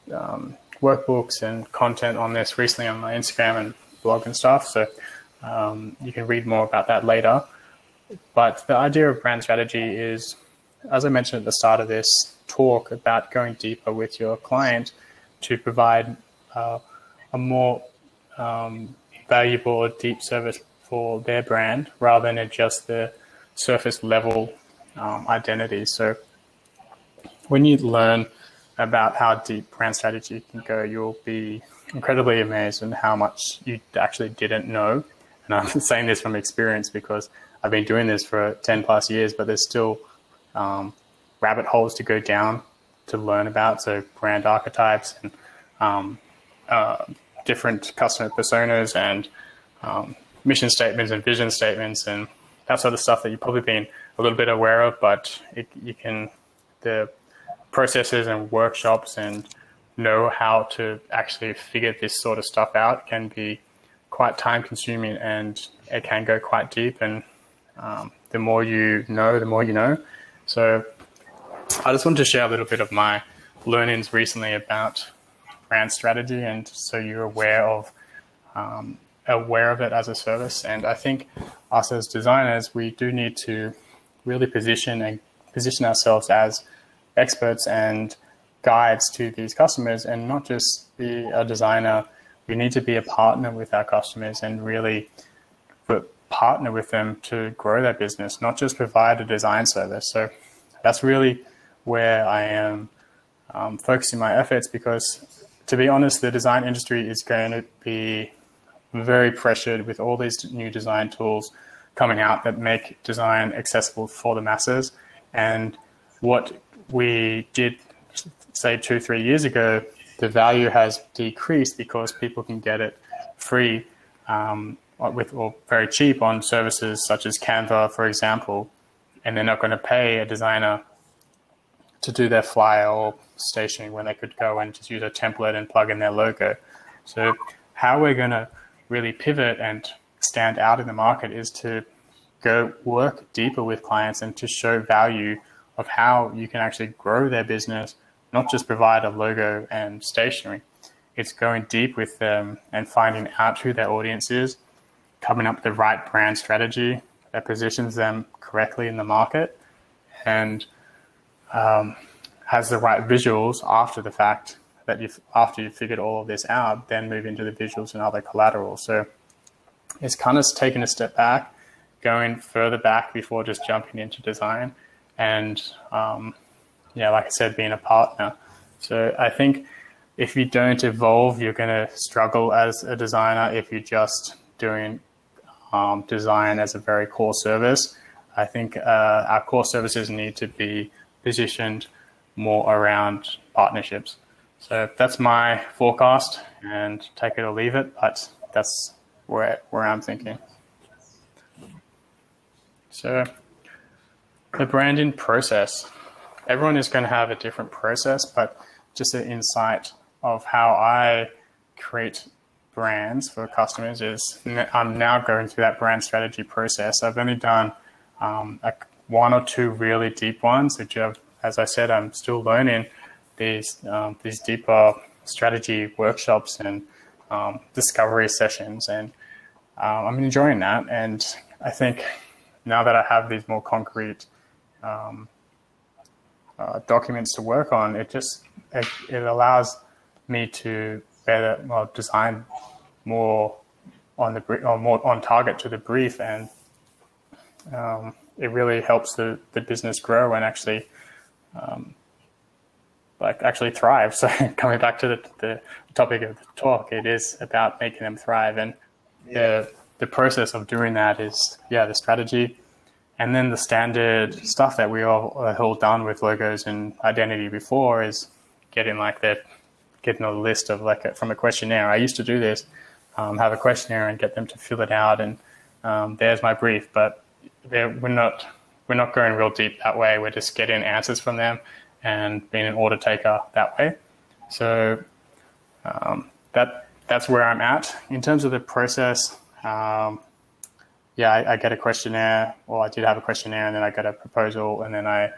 workbooks and content on this recently on my Instagram and blog and stuff. So you can read more about that later. But the idea of brand strategy is, as I mentioned at the start of this talk, about going deeper with your client to provide a more valuable or deep service for their brand rather than just the surface level identity. So when you learn about how deep brand strategy can go, you'll be incredibly amazed in how much you actually didn't know. And I'm saying this from experience because I've been doing this for 10 plus years, but there's still rabbit holes to go down to learn about. So brand archetypes and different customer personas and mission statements and vision statements and that sort of stuff that you've probably been a little bit aware of, but the processes and workshops and know how to actually figure this sort of stuff out can be quite time consuming, and it can go quite deep. And the more you know, the more you know. So I just wanted to share a little bit of my learnings recently about brand strategy, and so you're aware of it as a service. And I think us as designers, we do need to really position ourselves as experts and guides to these customers, and not just be a designer. We need to be a partner with our customers and really partner with them to grow their business, not just provide a design service. So that's really where I am focusing my efforts, because to be honest, the design industry is going to be very pressured with all these new design tools coming out that make design accessible for the masses. And what we did, say 2-3 years ago, the value has decreased because people can get it free or very cheap on services such as Canva, for example, and they're not going to pay a designer to do their flyer or stationery when they could go and just use a template and plug in their logo. So how we're going to really pivot and stand out in the market is to go work deeper with clients and to show value of how you can actually grow their business, not just provide a logo and stationery. It's going deep with them and finding out who their audience is, coming up with the right brand strategy that positions them correctly in the market, and has the right visuals after the fact, that after you've figured all of this out, then move into the visuals and other collateral. So it's kind of taking a step back, going further back before just jumping into design. And like I said, being a partner. So I think if you don't evolve, you're going to struggle as a designer if you're just doing design as a very core service. I think our core services need to be positioned more around partnerships. So that's my forecast, and take it or leave it, but that's where I'm thinking. So the branding process. Everyone is going to have a different process, but just an insight of how I create brands for customers is I'm now going through that brand strategy process. I've only done one or two really deep ones, which as I said, I'm still learning these deeper strategy workshops and discovery sessions, and I'm enjoying that. And I think now that I have these more concrete documents to work on, it allows me to better design more on more on target to the brief, and it really helps the business grow and actually thrive. So coming back to the topic of the talk, it is about making them thrive, and the process of doing that is the strategy. And then the standard stuff that we all done with logos and identity before is getting a list of from a questionnaire. I used to do this, have a questionnaire and get them to fill it out, and there's my brief. But we're not going real deep that way. We're just getting answers from them and being an order taker that way. So that's where I'm at in terms of the process. I get a questionnaire, or I did have a questionnaire, and then I got a proposal, and then I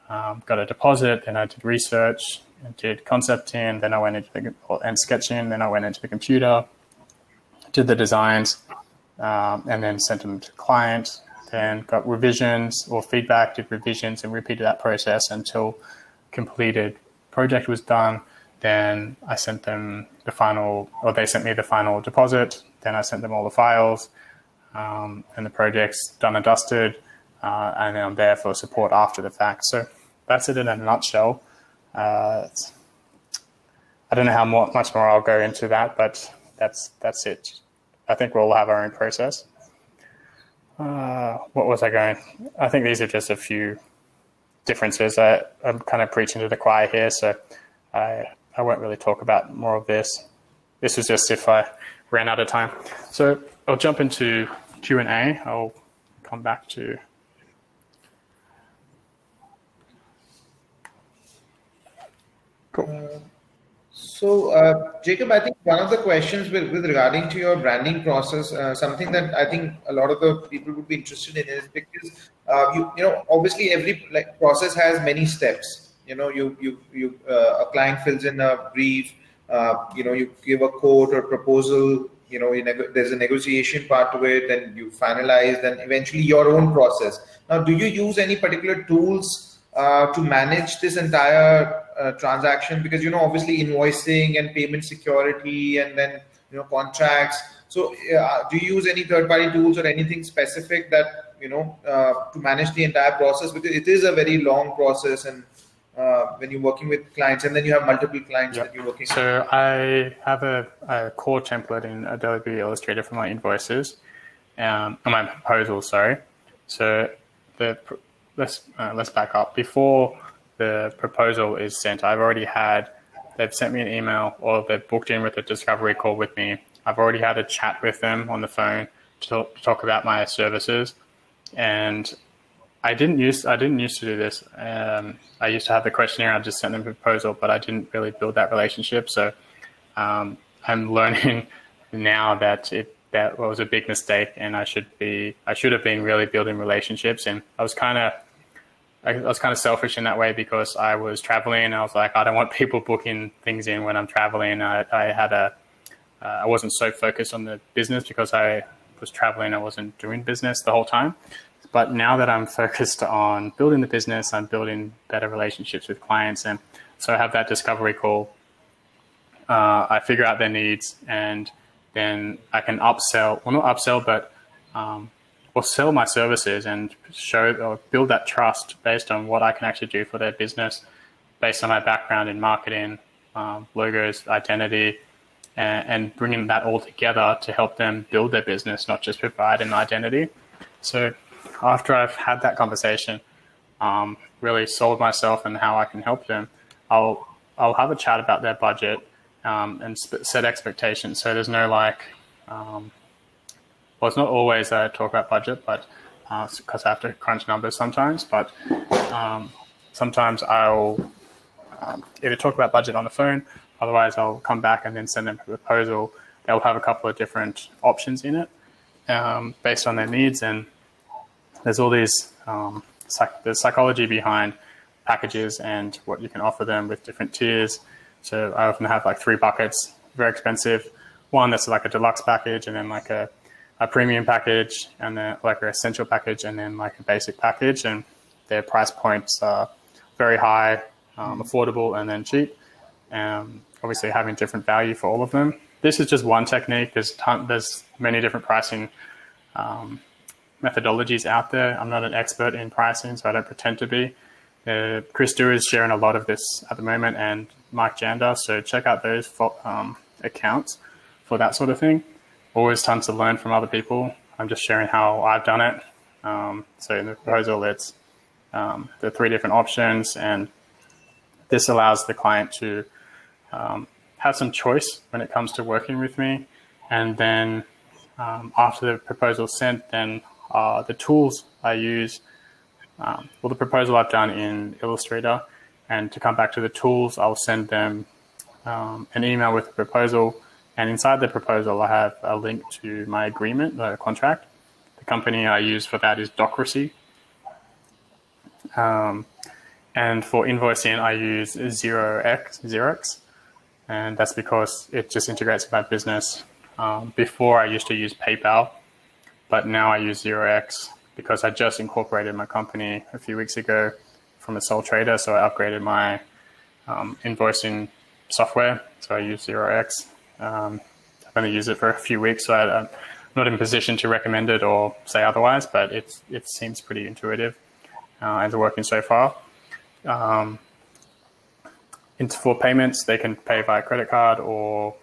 got a deposit, then I did research, did concept in, then I went into and sketch in, then I went into the computer, did the designs, and then sent them to client, then got revisions or feedback, did revisions, and repeated that process until completed project was done. Then I sent them the final, or they sent me the final deposit. Then I sent them all the files, and the project's done and dusted. And then I'm there for support after the fact. So that's it in a nutshell. I don't know how much more I'll go into that, but that's it. I think we'll all have our own process. What was I going? I think these are just a few differences. I'm kind of preaching to the choir here, so I won't really talk about more of this. This was just if I ran out of time. So I'll jump into Q&A. I'll come back to... Cool. So, Jacob, I think one of the questions with regarding to your branding process, something that I think a lot of the people would be interested in is because you know obviously every process has many steps. You know, a client fills in a brief. You know, you give a quote or proposal. You know, there's a negotiation part to it, then you finalize, then eventually your own process. Now, do you use any particular tools to manage this entire transaction? Because, you know, obviously invoicing and payment security and then, you know, contracts. So do you use any third-party tools or anything specific that, you know, to manage the entire process? Because it is a very long process, and when you're working with clients, and then you have multiple clients that you're working with. So I have a core template in Adobe Illustrator for my invoices, my proposals, sorry. So let's back up. Before the proposal is sent, they've sent me an email, or they've booked in with a discovery call with me. I've already had a chat with them on the phone to talk about my services. And I didn't used to do this. I used to have the questionnaire. I just sent them a proposal, but I didn't really build that relationship. So I'm learning now that that was a big mistake, and I should have been really building relationships. And I was kind of selfish in that way, because I was traveling, and I was like, I don't want people booking things in when I'm traveling. I wasn't so focused on the business because I was traveling. I wasn't doing business the whole time. But now that I'm focused on building the business, I'm building better relationships with clients. And so I have that discovery call. I figure out their needs, and then I can upsell, well, not upsell, but or sell my services and show or build that trust based on what I can actually do for their business, based on my background in marketing, logos, identity, and bringing that all together to help them build their business, not just provide an identity. So after I've had that conversation, really sold myself and how I can help them, I'll have a chat about their budget and set expectations. So there's no well, it's not always that I talk about budget, but because I have to crunch numbers sometimes. But sometimes I'll either talk about budget on the phone, otherwise I'll come back and then send them a proposal. They'll have a couple of different options in it based on their needs. And there's all these, the psychology behind packages and what you can offer them with different tiers. So I often have like 3 buckets, very expensive. One that's like a deluxe package, and then like a premium package, and then like an essential package, and then like a basic package. And their price points are very high, affordable, and then cheap. Obviously having different value for all of them. This is just one technique. There's many different pricing methodologies out there. I'm not an expert in pricing, so I don't pretend to be. Chris Dewar is sharing a lot of this at the moment, and Mike Janda. So check out those accounts for that sort of thing. Always tons to learn from other people. I'm just sharing how I've done it. So in the proposal, it's the 3 different options, and this allows the client to have some choice when it comes to working with me. And then after the proposal is sent, then the tools I use, the proposal I've done in Illustrator, and to come back to the tools, I'll send them an email with the proposal. And inside the proposal, I have a link to my agreement, the contract. The company I use for that is Docracy. And And for invoicing, I use Xerox, and that's because it just integrates with my business. Before I used to use PayPal, but now I use Xerox because I just incorporated my company a few weeks ago from a sole trader, so I upgraded my invoicing software, so I use Xerox. I've only used it for a few weeks, so I'm not in a position to recommend it or say otherwise, but it seems pretty intuitive and working so far. For payments, they can pay via credit card or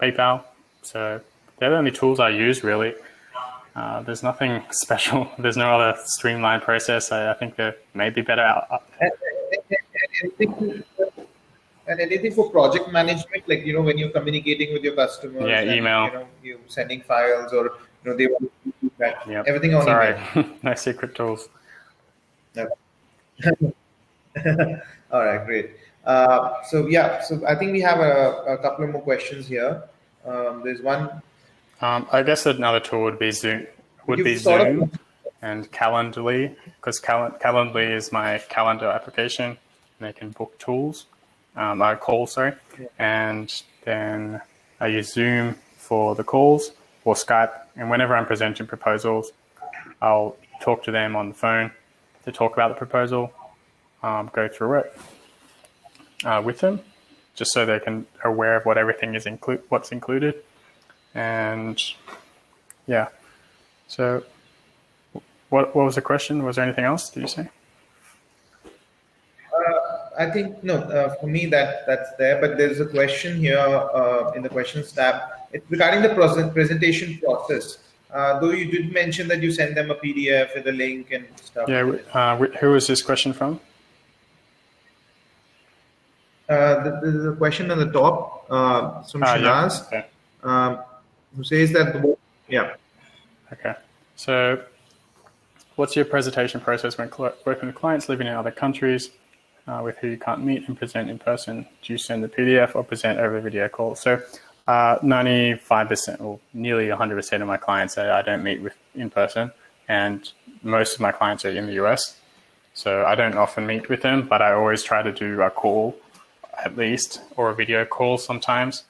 PayPal. So they're the only tools I use, really. There's nothing special. There's no other streamlined process. I think there may be better out. And anything for project management, like, when you're communicating with your customers, yeah, and, email, you're sending files, or they want to do that. Yep. Everything on email. No secret tools. Yep. All right, great. So I think we have a couple of more questions here. There's one. I guess another tool would be Zoom. And Calendly, because Calendly is my calendar application, and they can book calls, and then I use Zoom for the calls or Skype. And whenever I'm presenting proposals, I'll talk to them on the phone to talk about the proposal, go through it with them, just so they can aware of what everything is what's included. And yeah, so what was the question? Was there anything else? Did you say? I think no. For me, that's there. But there's a question here in the questions tab. It's regarding the presentation process. Though you did mention that you send them a PDF with a link and stuff. Yeah. Who is this question from? There's a question on the top from Shanaz, yeah. Okay. who says that. Yeah. Okay. So, what's your presentation process when working with clients living in other countries with who you can't meet and present in person? Do you send the PDF or present over video call? So, 95% or nearly 100% of my clients I don't meet with in person, and most of my clients are in the US. So I don't often meet with them, but I always try to do a call at least, or a video call sometimes.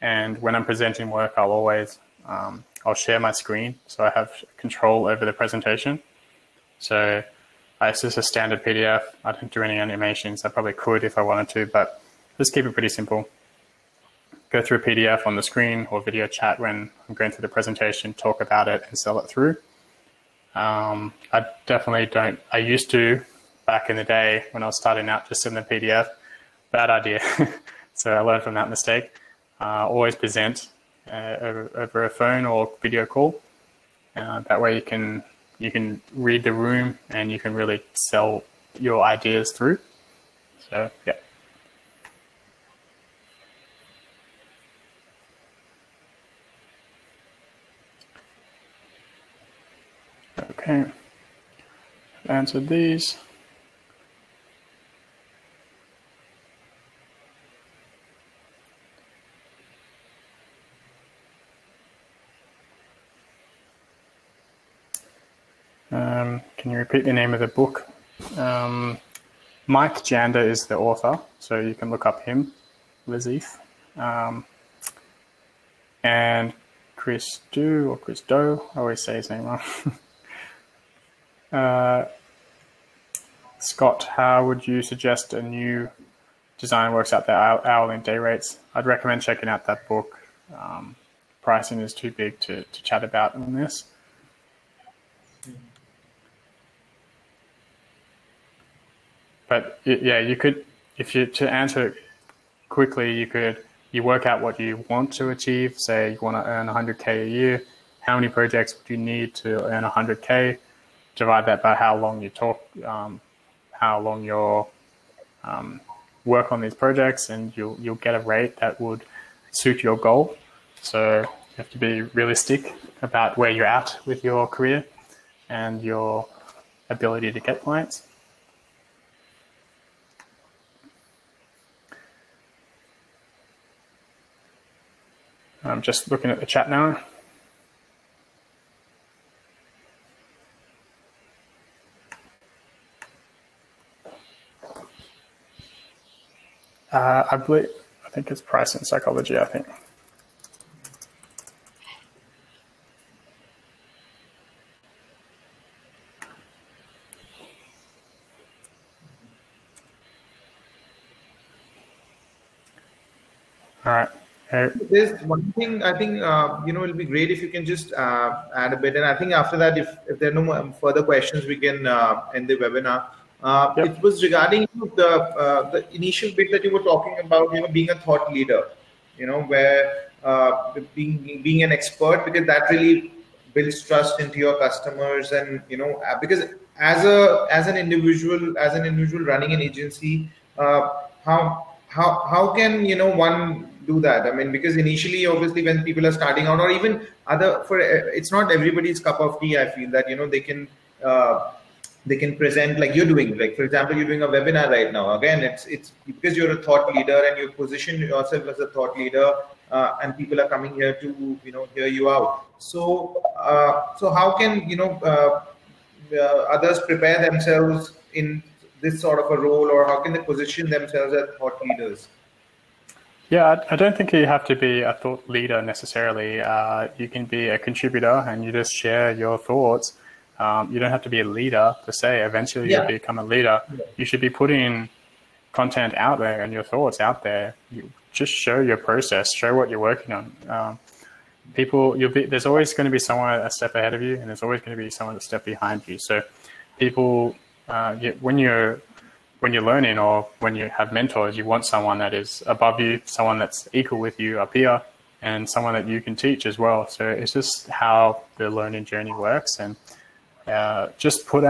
And when I'm presenting work, I'll always I'll share my screen, so I have control over the presentation. So it's just a standard PDF. I don't do any animations. I probably could if I wanted to, but just keep it pretty simple. Go through a PDF on the screen or video chat when I'm going through the presentation, talk about it and sell it through. I definitely don't. I used to, back in the day when I was starting out, just send the PDF. Bad idea. So I learned from that mistake. Always present over a phone or video call. That way you can read the room and you can really sell your ideas through. So yeah. Okay, I've answered these. Can you repeat the name of the book? Mike Janda is the author, so you can look up him, Lizeth. And Chris Do, I always say his name wrong. Scott, how would you suggest a new design works out their hourly and day rates? I'd recommend checking out that book. Pricing is too big to chat about on this. But yeah, you could, to answer it quickly, you work out what you want to achieve. Say you want to earn 100K a year. How many projects would you need to earn 100K? Divide that by how long you talk, how long you'll work on these projects, and you'll get a rate that would suit your goal. So you have to be realistic about where you're at with your career and your ability to get clients. I'm just looking at the chat now. I think it's pricing psychology, I think. All right. There's one thing I think it'll be great if you can just add a bit, and I think after that, if there are no more further questions, we can end the webinar. Yep. It was regarding the initial bit that you were talking about, being a thought leader, where being an expert, because that really builds trust into your customers, and because as an individual running an agency, how can one do that? I mean, because initially, obviously, when people are starting out, or even it's not everybody's cup of tea. I feel that they can present like you're doing. Like for example, you're doing a webinar right now. Again, it's because you're a thought leader and you position yourself as a thought leader, and people are coming here to hear you out. So how can others prepare themselves in this sort of a role, or how can they position themselves as thought leaders? Yeah, I don't think you have to be a thought leader necessarily. You can be a contributor and you just share your thoughts. You don't have to be a leader per se. Eventually you'll become a leader. Yeah. You should be putting content out there and your thoughts out there. You just show your process, show what you're working on. There's always going to be someone a step ahead of you, and there's always going to be someone a step behind you. So people, when you're learning or when you have mentors, you want someone that is above you, someone that's equal with you, a peer, and someone that you can teach as well. So it's just how the learning journey works, and just put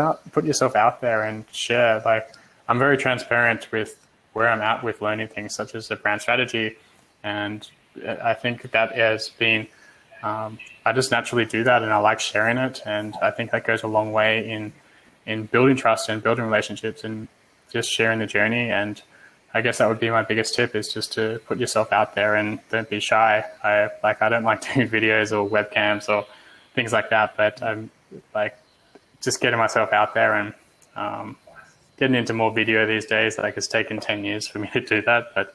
yourself out there and share. Like, I'm very transparent with where I'm at with learning things such as the brand strategy, and I think that has been I just naturally do that, and I like sharing it, and I think that goes a long way in building trust and building relationships and just sharing the journey. And I guess that would be my biggest tip, is just to put yourself out there and don't be shy. I don't like doing videos or webcams or things like that, but I'm like just getting myself out there and getting into more video these days. Like, it's taken 10 years for me to do that, but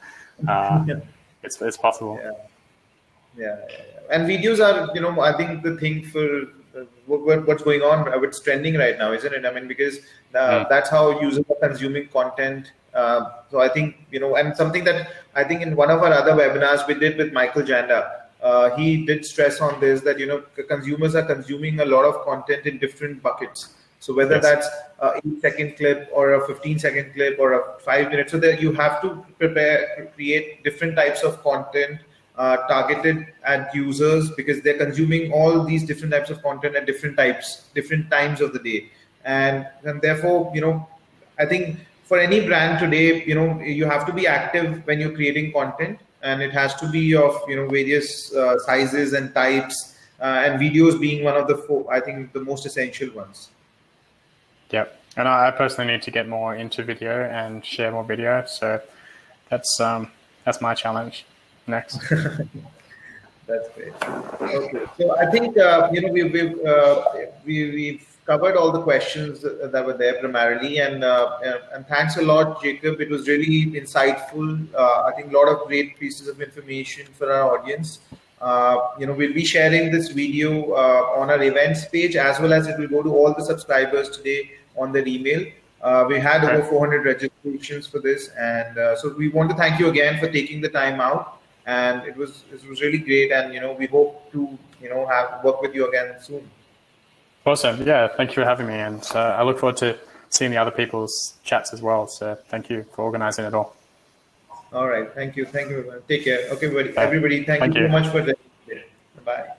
it's possible. Yeah. And videos are, I think the thing for what's going on, what's trending right now, isn't it? I mean, because that's how users are consuming content. So I think, and something that I think in one of our other webinars we did with Michael Janda, he did stress on this, that, consumers are consuming a lot of content in different buckets. So whether that's a 8-second clip or a 15-second clip or a 5 minutes, so that you have to create different types of content targeted at users, because they're consuming all these different types of content at different times of the day. And therefore, I think for any brand today, you have to be active when you're creating content, and it has to be of, various sizes and types, and videos being one of I think the most essential ones. Yep. And I personally need to get more into video and share more video. So that's my challenge next. That's great. Okay. So I think, we've covered all the questions that were there primarily, and thanks a lot, Jacob. It was really insightful. I think a lot of great pieces of information for our audience. We'll be sharing this video on our events page, as well as it will go to all the subscribers today on their email. We had over 400 registrations for this, and so we want to thank you again for taking the time out. And it was really great, and we hope to work with you again soon. Awesome. Yeah, thank you for having me, and I look forward to seeing the other people's chats as well. So thank you for organizing it all. All right, thank you. Take care. Okay, everybody, thank you so much for this. Bye.